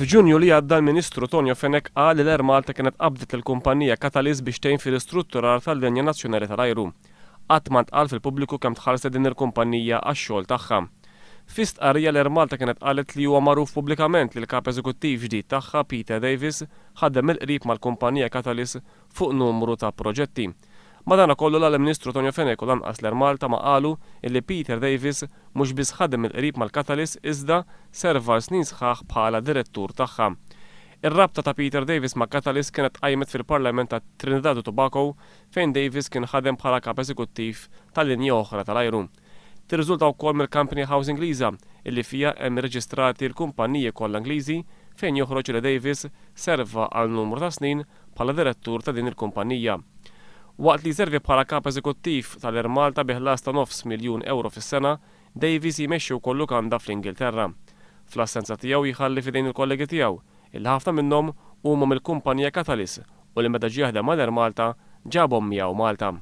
F'Ġunju li għadda l-Ministru Tonio Fenek qal li l-Air Malta kienet qabdet lill-kumpanija Catalyst biex tgħin fil-istrutturar tal-linja nazzjonali tal-ajru. Qatt ma ntqal fil-pubbliku kemm tħallset din il-kumpanija għax-xogħol tagħha. Fi stqarrija l-Air Malta kienet qalet li huwa magħruf pubblikament li l-kap eżekuttiv ġdid tagħha Peter Davis ħaddem il-qrib mal-kumpanija Catalyst fuq numru ta' proġetti. Madankollu l-Ministru Tonio Fenek u lanqas l-Air Malta ma qalu li Peter Davis mhux biss ħaddem il-qrib mal-Catalyst iżda serva snin sħaħ bħala direttur tagħha. Ir-rabta ta' Peter Davis ma' Catalyst kienet qajmet fil-Parlament ta' Trinidad u Tobago fejn Davis kien ħadem bħala kap eżekuttiv tal-linja oħra tal-ajru. Tirriżulta wkoll mill-Company House Ingliża illi fija hemm irreġistrati l-kumpaniji kollha Ingliżi fejn joħroġ li Davis serva għal numru ta' snin bħala direttur ta' din il-kumpanija. Waqt li servi bħala kap eżekuttiv tal-Air Malta bi ħlas ta' €900,000 fis-sena, Davis jmexxi wkoll lukanda fl-Ingilterra. Fl-assenza tiegħu jħalli fidejn il-kollegi tiegħu, il-ħafna minnhom huma mill-kumpanija Catalyst u li meta ġie jaħdem mal-Air Malta ġabhom miegħu Malta.